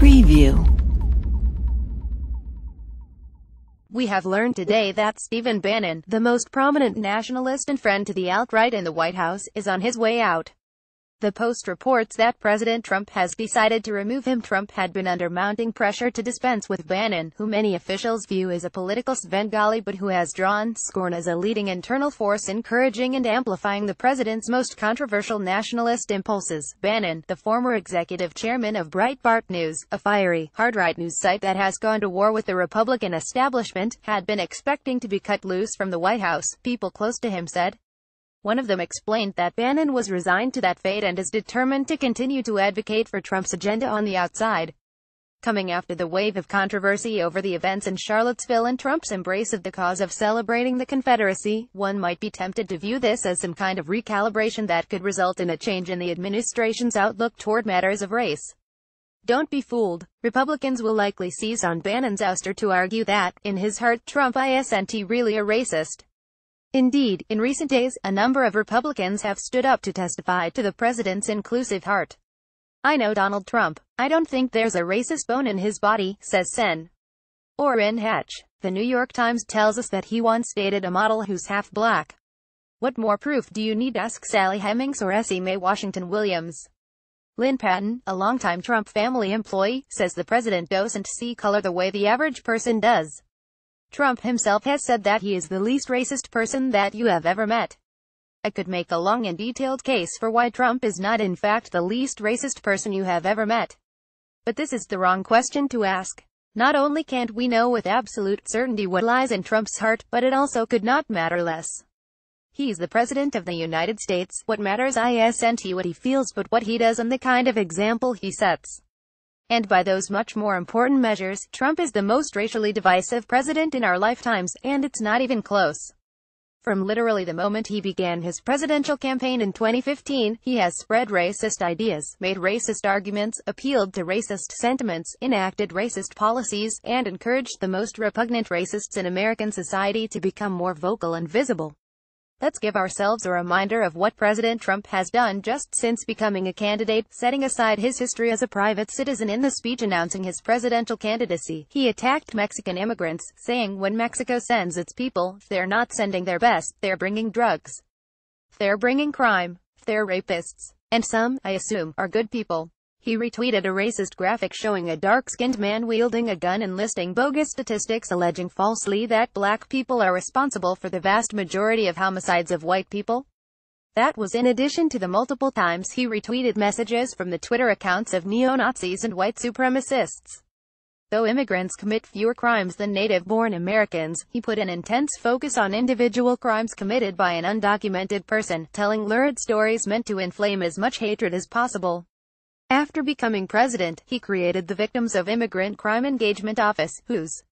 Preview. We have learned today that Stephen Bannon, the most prominent nationalist and friend to the alt-right in the White House, is on his way out. The Post reports that President Trump has decided to remove him. Trump had been under mounting pressure to dispense with Bannon, who many officials view as a political Svengali but who has drawn scorn as a leading internal force encouraging and amplifying the president's most controversial nationalist impulses. Bannon, the former executive chairman of Breitbart News, a fiery, hard-right news site that has gone to war with the Republican establishment, had been expecting to be cut loose from the White House, people close to him said. One of them explained that Bannon was resigned to that fate and is determined to continue to advocate for Trump's agenda on the outside. Coming after the wave of controversy over the events in Charlottesville and Trump's embrace of the cause of celebrating the Confederacy, one might be tempted to view this as some kind of recalibration that could result in a change in the administration's outlook toward matters of race. Don't be fooled. Republicans will likely seize on Bannon's ouster to argue that, in his heart, Trump isn't really a racist. Indeed, in recent days, a number of Republicans have stood up to testify to the president's inclusive heart. I know Donald Trump. I don't think there's a racist bone in his body, says Sen. Orrin Hatch. The New York Times tells us that he once dated a model who's half black. What more proof do you need? Ask Sally Hemings or Essie Mae Washington Williams. Lynn Patton, a longtime Trump family employee, says the president doesn't see color the way the average person does. Trump himself has said that he is the least racist person that you have ever met. I could make a long and detailed case for why Trump is not in fact the least racist person you have ever met. But this is the wrong question to ask. Not only can't we know with absolute certainty what lies in Trump's heart, but it also could not matter less. He's the President of the United States. What matters isn't what he feels but what he does and the kind of example he sets. And by those much more important measures, Trump is the most racially divisive president in our lifetimes, and it's not even close. From literally the moment he began his presidential campaign in 2015, he has spread racist ideas, made racist arguments, appealed to racist sentiments, enacted racist policies, and encouraged the most repugnant racists in American society to become more vocal and visible. Let's give ourselves a reminder of what President Trump has done just since becoming a candidate. Setting aside his history as a private citizen, in the speech announcing his presidential candidacy, he attacked Mexican immigrants, saying when Mexico sends its people, they're not sending their best, they're bringing drugs. They're bringing crime. They're rapists. And some, I assume, are good people. He retweeted a racist graphic showing a dark-skinned man wielding a gun and listing bogus statistics alleging falsely that black people are responsible for the vast majority of homicides of white people. That was in addition to the multiple times he retweeted messages from the Twitter accounts of neo-Nazis and white supremacists. Though immigrants commit fewer crimes than native-born Americans, he put an intense focus on individual crimes committed by an undocumented person, telling lurid stories meant to inflame as much hatred as possible. After becoming president, he created the Victims of Immigrant Crime Engagement Office, whose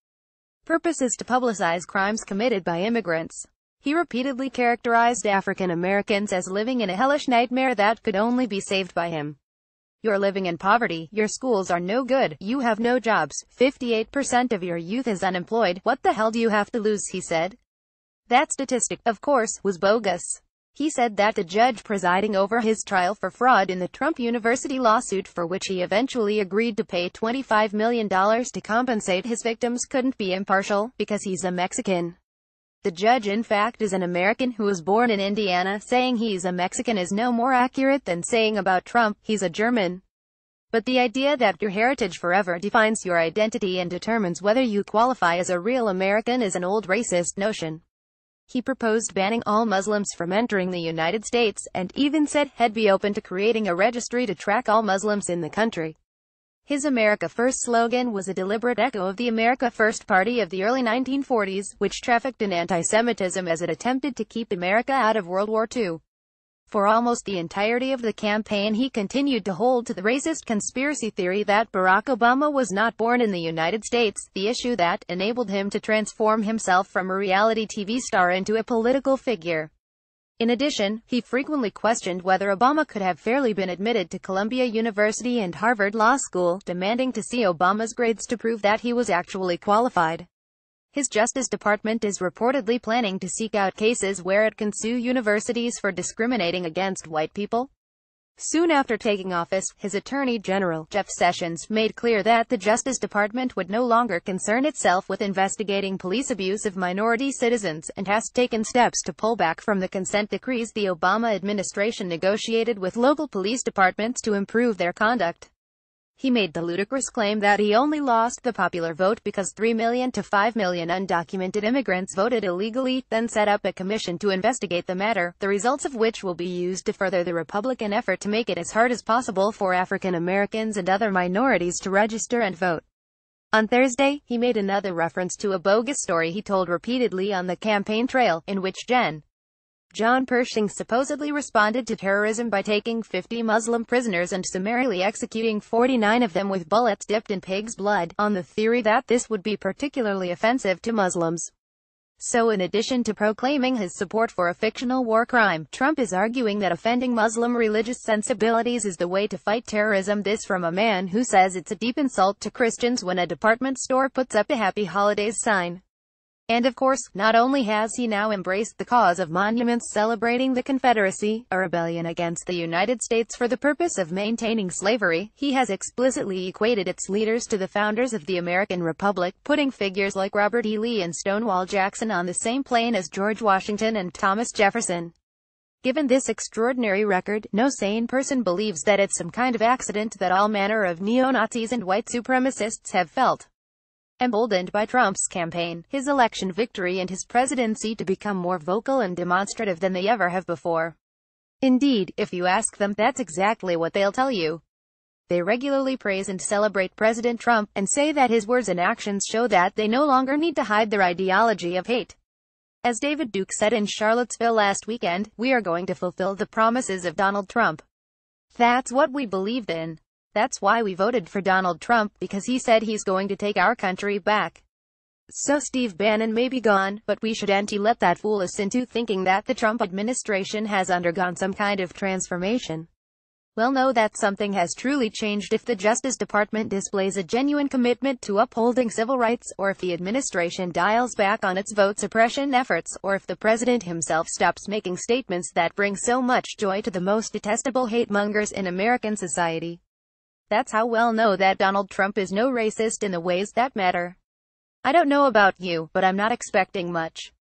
purpose is to publicize crimes committed by immigrants. He repeatedly characterized African Americans as living in a hellish nightmare that could only be saved by him. You're living in poverty, your schools are no good, you have no jobs, 58% of your youth is unemployed, what the hell do you have to lose, he said. That statistic, of course, was bogus. He said that the judge presiding over his trial for fraud in the Trump University lawsuit, for which he eventually agreed to pay $25 million to compensate his victims, couldn't be impartial, because he's a Mexican. The judge in fact is an American who was born in Indiana. Saying he's a Mexican is no more accurate than saying about Trump, he's a German. But the idea that your heritage forever defines your identity and determines whether you qualify as a real American is an old racist notion. He proposed banning all Muslims from entering the United States, and even said he'd be open to creating a registry to track all Muslims in the country. His America First slogan was a deliberate echo of the America First Party of the early 1940s, which trafficked in anti-Semitism as it attempted to keep America out of World War II. For almost the entirety of the campaign, he continued to hold to the racist conspiracy theory that Barack Obama was not born in the United States, the issue that enabled him to transform himself from a reality TV star into a political figure. In addition, he frequently questioned whether Obama could have fairly been admitted to Columbia University and Harvard Law School, demanding to see Obama's grades to prove that he was actually qualified. His Justice Department is reportedly planning to seek out cases where it can sue universities for discriminating against white people. Soon after taking office, his Attorney General, Jeff Sessions, made clear that the Justice Department would no longer concern itself with investigating police abuse of minority citizens, and has taken steps to pull back from the consent decrees the Obama administration negotiated with local police departments to improve their conduct. He made the ludicrous claim that he only lost the popular vote because 3 million to 5 million undocumented immigrants voted illegally, then set up a commission to investigate the matter, the results of which will be used to further the Republican effort to make it as hard as possible for African Americans and other minorities to register and vote. On Thursday, he made another reference to a bogus story he told repeatedly on the campaign trail, in which John Pershing supposedly responded to terrorism by taking 50 Muslim prisoners and summarily executing 49 of them with bullets dipped in pig's blood, on the theory that this would be particularly offensive to Muslims. So in addition to proclaiming his support for a fictional war crime, Trump is arguing that offending Muslim religious sensibilities is the way to fight terrorism. This from a man who says it's a deep insult to Christians when a department store puts up a Happy Holidays sign. And of course, not only has he now embraced the cause of monuments celebrating the Confederacy, a rebellion against the United States for the purpose of maintaining slavery, he has explicitly equated its leaders to the founders of the American Republic, putting figures like Robert E. Lee and Stonewall Jackson on the same plane as George Washington and Thomas Jefferson. Given this extraordinary record, no sane person believes that it's some kind of accident that all manner of neo-Nazis and white supremacists have felt emboldened by Trump's campaign, his election victory and his presidency to become more vocal and demonstrative than they ever have before. Indeed, if you ask them, that's exactly what they'll tell you. They regularly praise and celebrate President Trump, and say that his words and actions show that they no longer need to hide their ideology of hate. As David Duke said in Charlottesville last weekend, "We are going to fulfill the promises of Donald Trump. That's what we believed in. That's why we voted for Donald Trump, because he said he's going to take our country back." So Steve Bannon may be gone, but we shouldn't let that fool us into thinking that the Trump administration has undergone some kind of transformation. We'll know that something has truly changed if the Justice Department displays a genuine commitment to upholding civil rights, or if the administration dials back on its vote suppression efforts, or if the president himself stops making statements that bring so much joy to the most detestable hate-mongers in American society. That's how we'll know that Donald Trump is no racist in the ways that matter. I don't know about you, but I'm not expecting much.